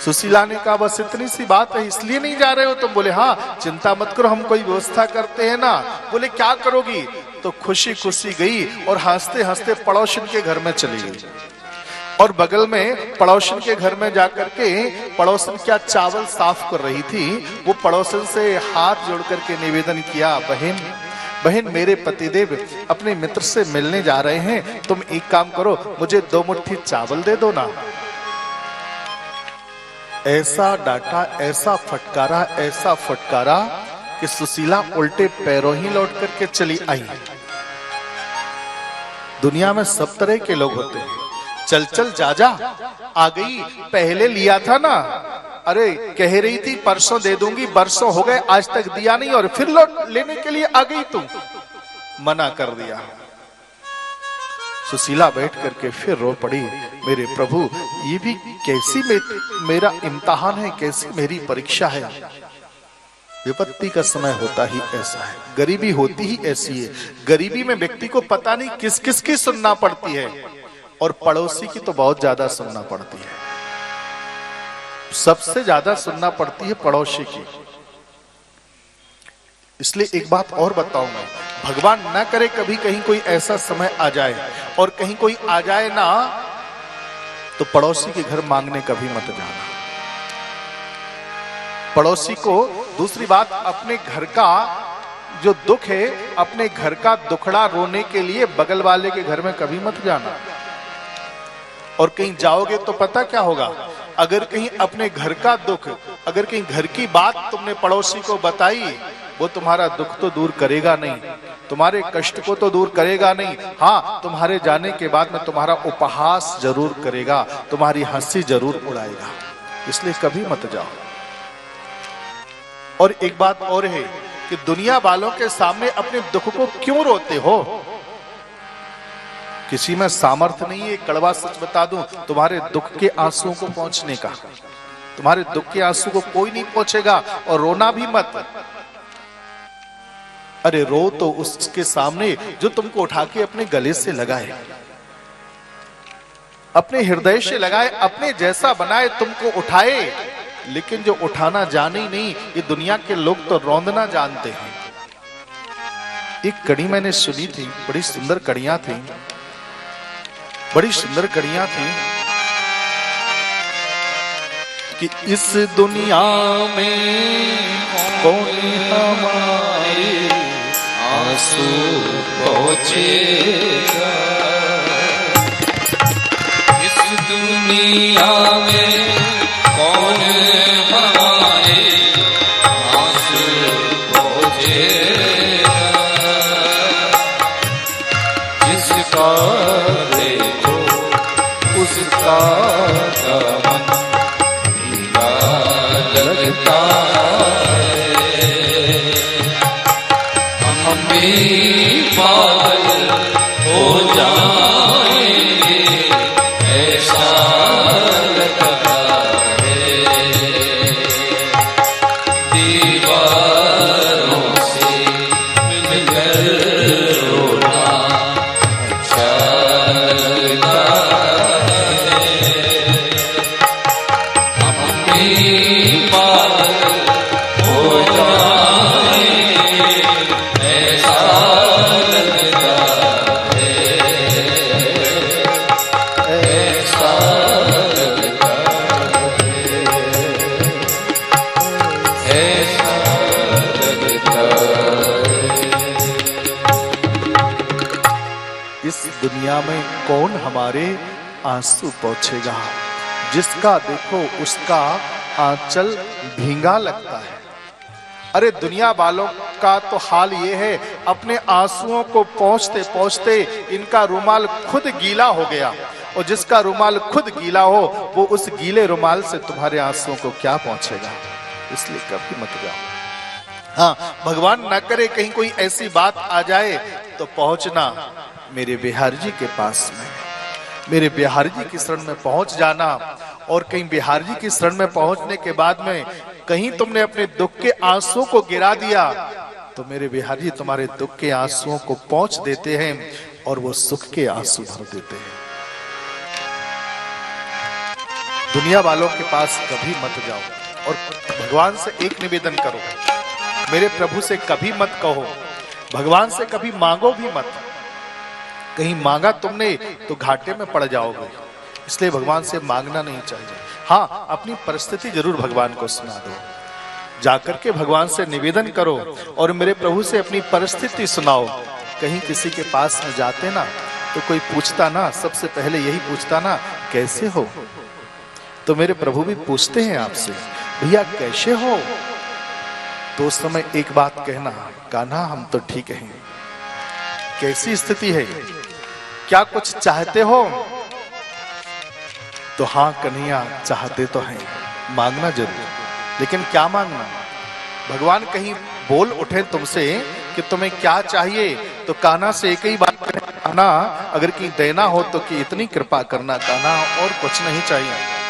सुशीला ने कहा बस इतनी सी बात है, इसलिए नहीं जा रहे हो तुम? बोले हाँ, चिंता मत करो, हम कोई व्यवस्था करते हैं ना। बोले क्या करोगी? तो खुशी खुशी गई और हंसते हंसते पड़ोसन के घर में चली गई। और बगल में पड़ोसन के घर में जाकर के पड़ोसन क्या चावल साफ कर रही थी, वो पड़ोसन से हाथ जोड़ करके निवेदन किया, बहन मेरे पतिदेव अपने मित्र से मिलने जा रहे हैं, तुम एक काम करो, मुझे 2 मुट्ठी चावल दे दो ना। ऐसा डांटा, ऐसा फटकारा कि सुशीला उल्टे पैरों ही लौट करके चली आई। दुनिया में सब तरह के लोग होते हैं। चल जा आ गई, पहले लिया था ना, अरे कह रही थी परसों दे दूंगी, बरसों हो गए आज तक दिया नहीं, और फिर लौट लेने के लिए आ गई तुम। मना कर दिया। सुशीला बैठ करके फिर रो पड़ी, मेरे प्रभु ये भी कैसी मेरा इम्तिहान है, कैसी मेरी परीक्षा है। विपत्ति का समय होता ही ऐसा है, गरीबी होती ही ऐसी है। गरीबी में व्यक्ति को पता नहीं किस किस की सुनना पड़ती है, और पड़ोसी की तो बहुत ज्यादा सुनना पड़ती है। सबसे ज्यादा सुनना पड़ती है पड़ोसी की। इसलिए एक बात और बताऊं मैं, भगवान ना करे कभी कहीं कोई ऐसा समय आ जाए, और कहीं कोई आ जाए ना, तो पड़ोसी के घर मांगने कभी मत जाना। पड़ोसी को, दूसरी बात, अपने घर का जो दुख है, अपने घर का दुखड़ा रोने के लिए बगल वाले के घर में कभी मत जाना। और कहीं जाओगे तो पता क्या होगा, अगर कहीं अपने घर का दुख, अगर कहीं घर की बात तुमने पड़ोसी को बताई, वो तुम्हारा दुख तो दूर करेगा नहीं, तुम्हारे कष्ट को तो दूर करेगा नहीं, हाँ तुम्हारे जाने के बाद में तुम्हारा उपहास जरूर करेगा, तुम्हारी हंसी जरूर उड़ाएगा। इसलिए कभी मत जाओ। और एक बात और है कि दुनिया वालों के सामने अपने दुख को क्यों रोते हो? किसी में सामर्थ्य नहीं है, कड़वा सच बता दूं, तुम्हारे दुख के आंसुओं को पहुंचने का। तुम्हारे दुख के आंसू को कोई नहीं पहुंचेगा, और रोना भी मत। अरे रो तो उसके सामने जो तुमको उठा के अपने गले से लगाए, अपने हृदय से लगाए, अपने जैसा बनाए, तुमको उठाए, लेकिन जो उठाना जाने ही नहीं, ये दुनिया के लोग तो रौंदना जानते हैं। एक कड़ी मैंने सुनी थी, बड़ी सुंदर कड़ियां थी, बड़ी सुंदर कड़ियां थी कि इस दुनिया में कौन हमारे आंसू पोंछेगा, इस दुनिया में कौन हमारे आंसू पोंछेगा, जिसका देखो उसका दामन ढीला लगता है। हम भी पागल हो जाएंगे ऐसा लगता है, दीवारों से मिलकर रोना अच्छा लगता है। हम भी पागल हो जाएंगे ऐसा लगता है, ऐसा लगता है, ऐसा लगता है। इस दुनिया में कौन हमारे आंसू पोंछेगा, जिसका देखो उसका आंचल भींगा लगता है। अरे दुनिया वालों का तो हाल ये है, अपने आंसुओं को पोंछते पोंछते इनका रुमाल खुद गीला हो गया, और जिसका रुमाल खुद गीला हो वो उस गीले रुमाल से तुम्हारे आंसुओं को क्या पहुंचेगा। इसलिए कभी मत जाओ। हाँ, भगवान न करे कहीं कोई ऐसी बात आ जाए तो पहुंचना मेरे बिहारी जी के पास में, मेरे बिहारी जी की शरण में पहुंच जाना। और कहीं बिहारी जी की शरण में पहुंचने के बाद में कहीं तुमने अपने दुख के आंसुओं को गिरा दिया, तो मेरे बिहारी जी तुम्हारे दुख के आंसुओं को पहुंच देते हैं और वो सुख के आंसू भर देते हैं। दुनिया वालों के पास कभी मत जाओ और भगवान से एक निवेदन करो, मेरे प्रभु से कभी मत कहो, भगवान से कभी मांगो भी मत। कहीं मांगा तुमने तो घाटे में पड़ जाओगे, इसलिए भगवान से मांगना नहीं चाहिए। हाँ, अपनी परिस्थिति जरूर भगवान को सुना दो, जाकर के भगवान से निवेदन करो और मेरे प्रभु से अपनी परिस्थिति सुनाओ। कहीं किसी के पास में जाते ना तो कोई पूछता ना, सबसे पहले यही पूछता ना, कैसे हो? तो मेरे प्रभु भी पूछते हैं आपसे, भैया कैसे हो? तो उस समय एक बात कहना, कान्हा हम तो ठीक हैं। कैसी स्थिति है? क्या कुछ चाहते हो? तो हाँ कन्हैया चाहते तो हैं, मांगना जरूर, लेकिन क्या मांगना? भगवान कहीं बोल उठे तुमसे कि तुम्हें क्या चाहिए, तो कान्हा से एक ही बात करें, कान्हा अगर की देना हो तो कि इतनी कृपा करना कान्हा, और कुछ नहीं चाहिए।